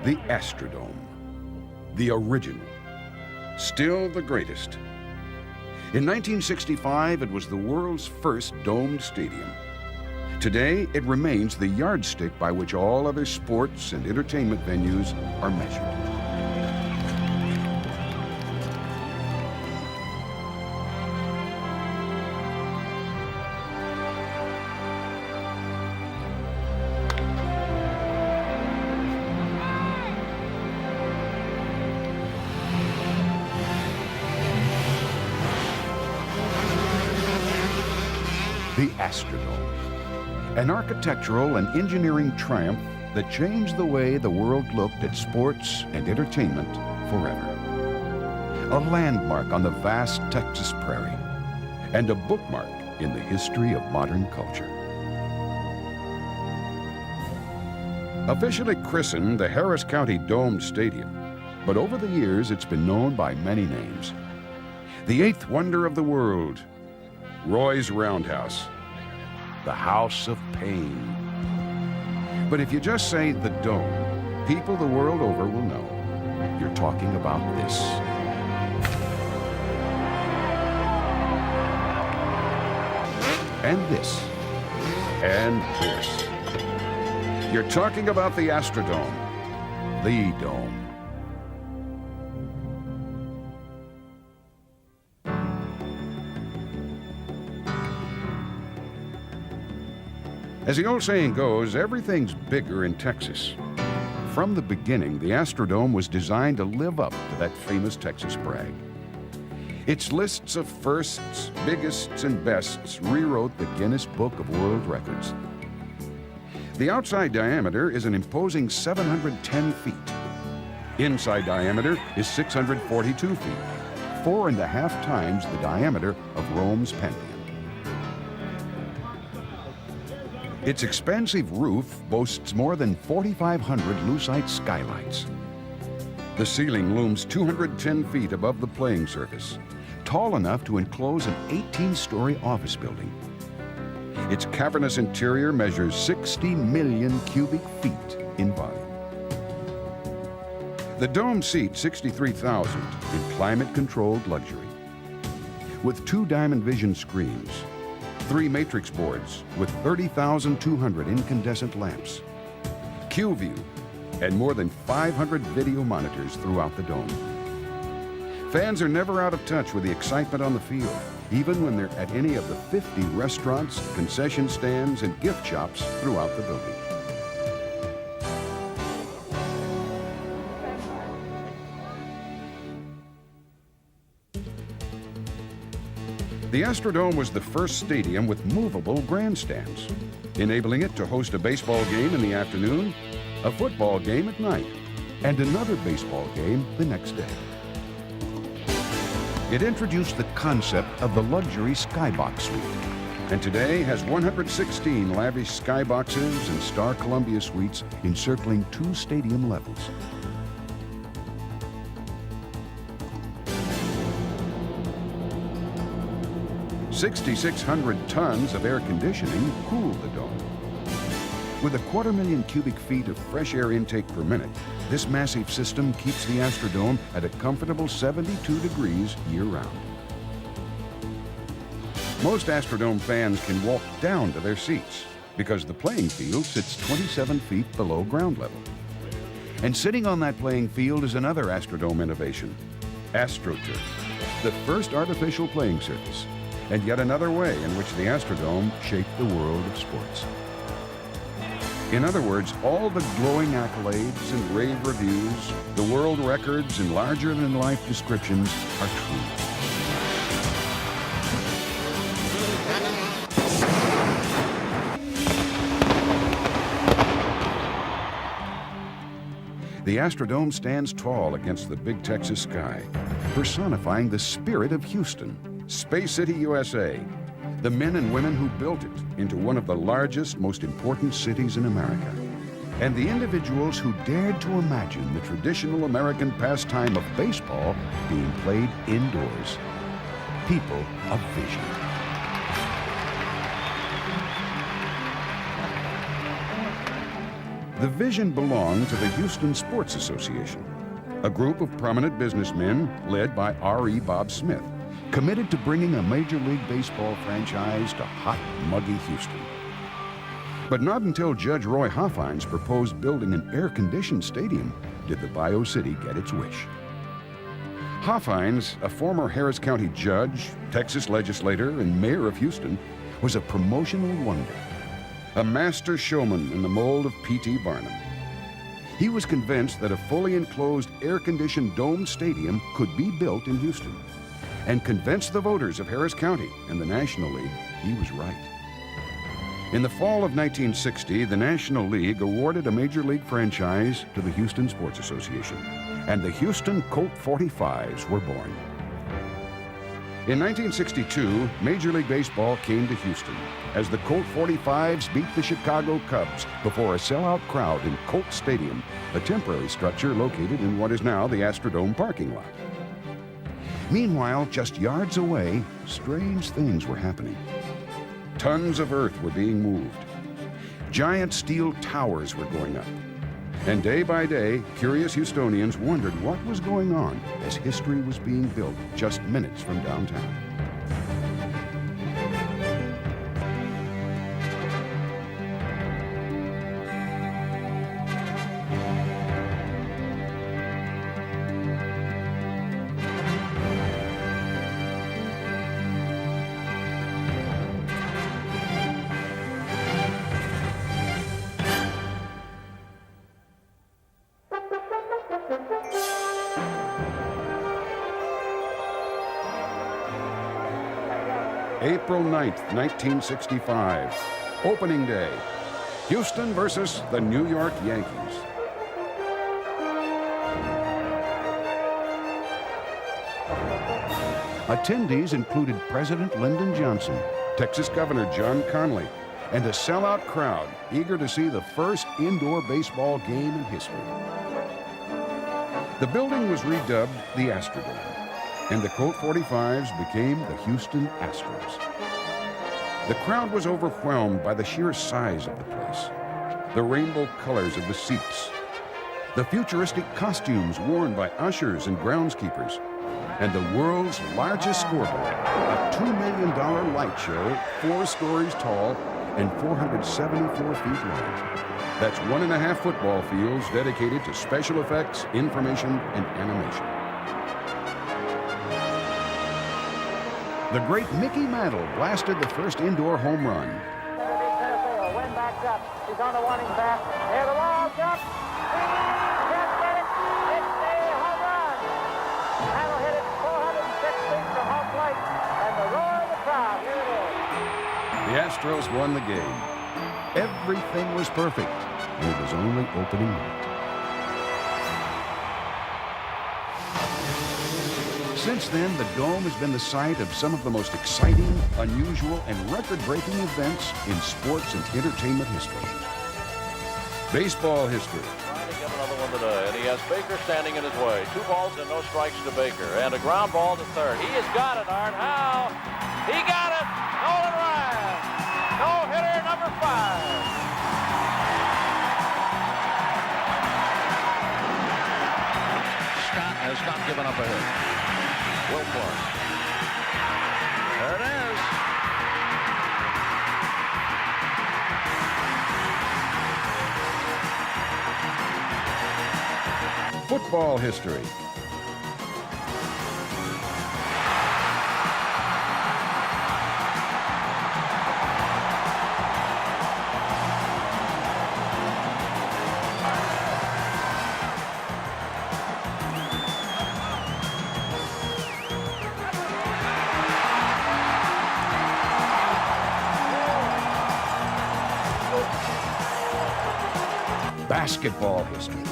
The Astrodome, the original, still the greatest. In 1965, it was the world's first domed stadium. Today, it remains the yardstick by which all other sports and entertainment venues are measured. The Astrodome, an architectural and engineering triumph that changed the way the world looked at sports and entertainment forever. A landmark on the vast Texas prairie, and a bookmark in the history of modern culture. Officially christened the Harris County Domed Stadium, but over the years it's been known by many names. The eighth wonder of the world, Roy's Roundhouse, the House of Pain. But if you just say the Dome, people the world over will know you're talking about this. And this. And this. You're talking about the Astrodome, the Dome. As the old saying goes, everything's bigger in Texas. From the beginning, the Astrodome was designed to live up to that famous Texas brag. Its lists of firsts, biggests, and bests rewrote the Guinness Book of World Records. The outside diameter is an imposing 710 feet. Inside diameter is 642 feet, 4.5 times the diameter of Rome's Pantheon. Its expansive roof boasts more than 4,500 lucite skylights. The ceiling looms 210 feet above the playing surface, tall enough to enclose an 18-story office building. Its cavernous interior measures 60 million cubic feet in volume. The dome seats 63,000 in climate-controlled luxury. With 2 Diamond Vision screens, 3 matrix boards with 30,200 incandescent lamps, Q-View, and more than 500 video monitors throughout the dome. Fans are never out of touch with the excitement on the field, even when they're at any of the 50 restaurants, concession stands, and gift shops throughout the building. The Astrodome was the first stadium with movable grandstands, enabling it to host a baseball game in the afternoon, a football game at night, and another baseball game the next day. It introduced the concept of the luxury skybox suite, and today has 116 lavish skyboxes and Star Columbia suites encircling 2 stadium levels. 6,600 tons of air conditioning cool the dome. With 250,000 cubic feet of fresh air intake per minute, this massive system keeps the Astrodome at a comfortable 72 degrees year-round. Most Astrodome fans can walk down to their seats because the playing field sits 27 feet below ground level. And sitting on that playing field is another Astrodome innovation, AstroTurf, the first artificial playing surface, and yet another way in which the Astrodome shaped the world of sports. In other words, all the glowing accolades and rave reviews, the world records and larger-than-life descriptions are true. The Astrodome stands tall against the big Texas sky, personifying the spirit of Houston, Space City, USA, the men and women who built it into one of the largest, most important cities in America, and the individuals who dared to imagine the traditional American pastime of baseball being played indoors. People of vision. The vision belonged to the Houston Sports Association, a group of prominent businessmen led by R.E. Bob Smith, committed to bringing a Major League Baseball franchise to hot, muggy Houston. But not until Judge Roy Hoffines proposed building an air-conditioned stadium did the Bio City get its wish. Hoffines, a former Harris County judge, Texas legislator, and mayor of Houston, was a promotional wonder, a master showman in the mold of P.T. Barnum. He was convinced that a fully enclosed, air-conditioned domed stadium could be built in Houston, and convinced the voters of Harris County and the National League he was right. In the fall of 1960, the National League awarded a Major League franchise to the Houston Sports Association, and the Houston Colt 45s were born. In 1962, Major League Baseball came to Houston as the Colt 45s beat the Chicago Cubs before a sellout crowd in Colt Stadium, a temporary structure located in what is now the Astrodome parking lot. Meanwhile, just yards away, strange things were happening. Tons of earth were being moved. Giant steel towers were going up. And day by day, curious Houstonians wondered what was going on as history was being built just minutes from downtown. April 9th, 1965, opening day, Houston versus the New York Yankees. Attendees included President Lyndon Johnson, Texas Governor John Connally, and a sellout crowd eager to see the first indoor baseball game in history. The building was redubbed the Astrodome, and the Colt 45s became the Houston Astros. The crowd was overwhelmed by the sheer size of the place, the rainbow colors of the seats, the futuristic costumes worn by ushers and groundskeepers, and the world's largest scoreboard, a $2 million light show 4 stories tall and 474 feet long. That's 1.5 football fields dedicated to special effects, information, and animation. The great Mickey Mantle blasted the first indoor home run. Wind backs up. He's on the warning track. Here the ball's up. He can't get it. It's a home run. Mantle hit it 406 feet from home plate. And the roar of the crowd. Here it is. The Astros won the game. Everything was perfect, and it was only opening night. Since then, the Dome has been the site of some of the most exciting, unusual, and record-breaking events in sports and entertainment history. Baseball history. Trying to get another one today, and he has Baker standing in his way. 2 balls and no strikes to Baker, and a ground ball to third. He has got it, Art. How? He got it! Nolan Ryan! No-hitter number 5. Scott has not given up a hit. Wilfork. There it is. Football history. Basketball history.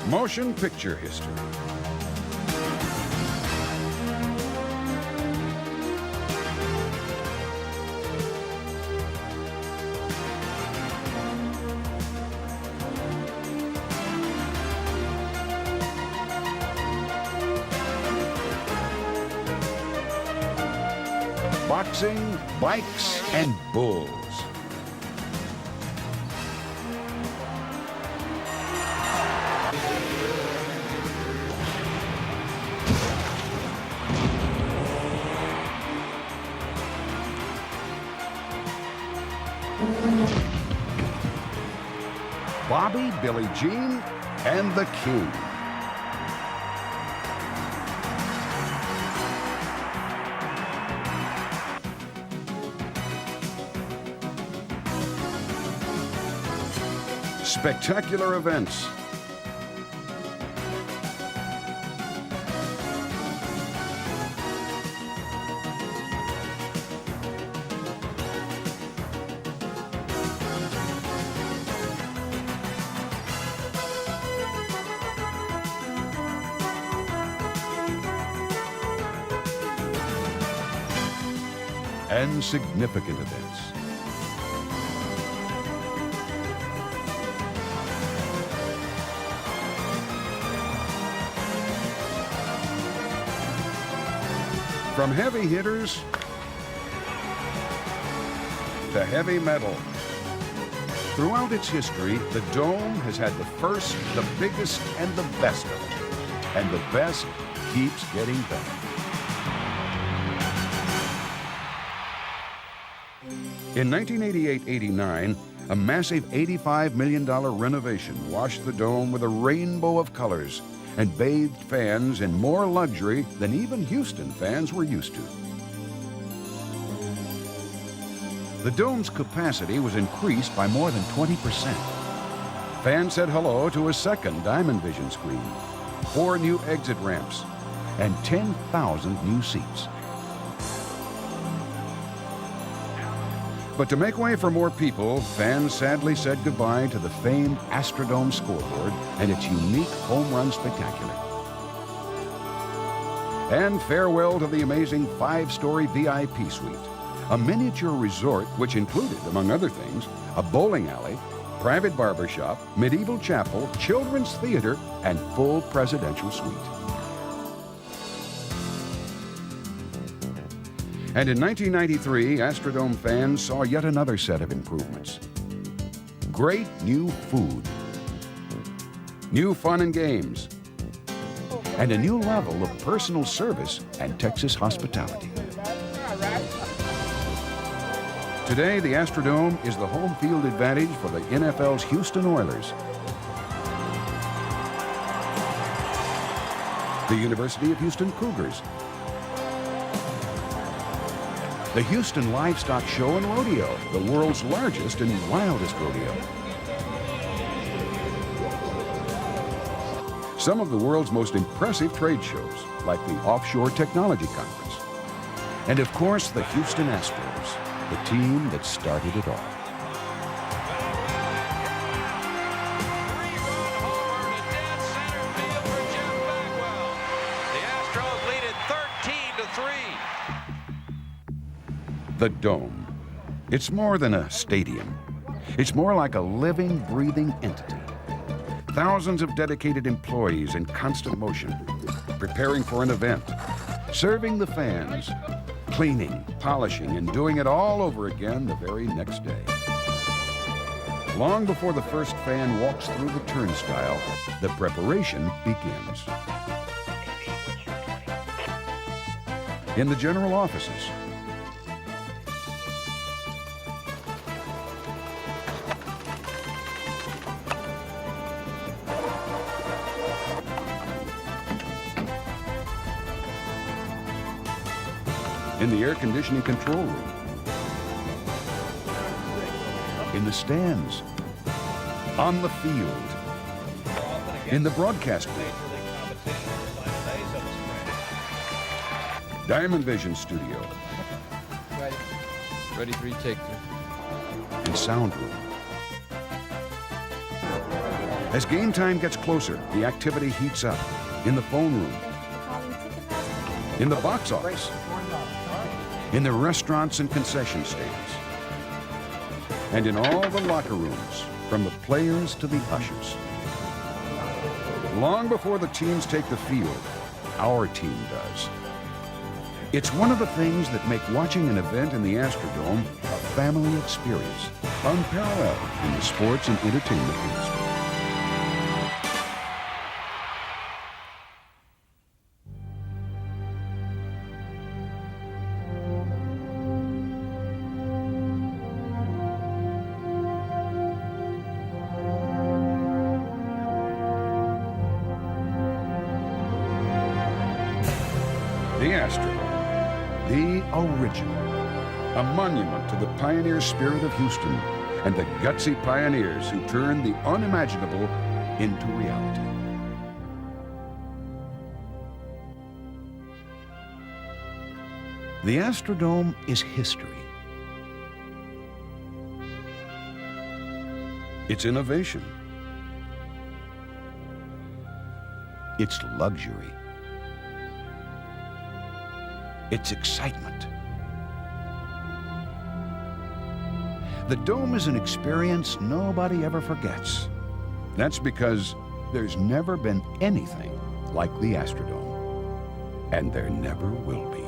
Motion picture history. boxing, bikes, and bulls. Bobby, Billie Jean, and the King. Spectacular events. And significant events. From heavy hitters to heavy metal. Throughout its history, the Dome has had the first, the biggest, and the best of it. And the best keeps getting better. In 1988-89, a massive $85 million renovation washed the Dome with a rainbow of colors and bathed fans in more luxury than even Houston fans were used to. The Dome's capacity was increased by more than 20%. Fans said hello to a second Diamond Vision screen, 4 new exit ramps, and 10,000 new seats. But to make way for more people, fans sadly said goodbye to the famed Astrodome scoreboard and its unique home run spectacular. And farewell to the amazing 5-story VIP suite, a miniature resort which included, among other things, a bowling alley, private barbershop, medieval chapel, children's theater, and full presidential suite. And in 1993, Astrodome fans saw yet another set of improvements. Great new food, new fun and games, and a new level of personal service and Texas hospitality. Today, the Astrodome is the home field advantage for the NFL's Houston Oilers, the University of Houston Cougars, the Houston Livestock Show and Rodeo, the world's largest and wildest rodeo. Some of the world's most impressive trade shows, like the Offshore Technology Conference. And of course, the Houston Astros, the team that started it all. The Dome. It's more than a stadium. It's more like a living, breathing entity. Thousands of dedicated employees in constant motion, preparing for an event, serving the fans, cleaning, polishing, and doing it all over again the very next day. Long before the first fan walks through the turnstile, the preparation begins. In the general offices, in the air conditioning control room, in the stands, on the field, in the broadcast booth, Diamond Vision studio, Ready, 3, take 3. and sound room. As game time gets closer, the activity heats up in the phone room, in the box office, in the restaurants and concession stands, and in all the locker rooms, from the players to the ushers. Long before the teams take the field, our team does. It's one of the things that make watching an event in the Astrodome a family experience, unparalleled in the sports and entertainment industry. The Astrodome, the original, a monument to the pioneer spirit of Houston and the gutsy pioneers who turned the unimaginable into reality. The Astrodome is history. It's innovation. It's luxury. It's excitement. The Dome is an experience nobody ever forgets. That's because there's never been anything like the Astrodome, and there never will be.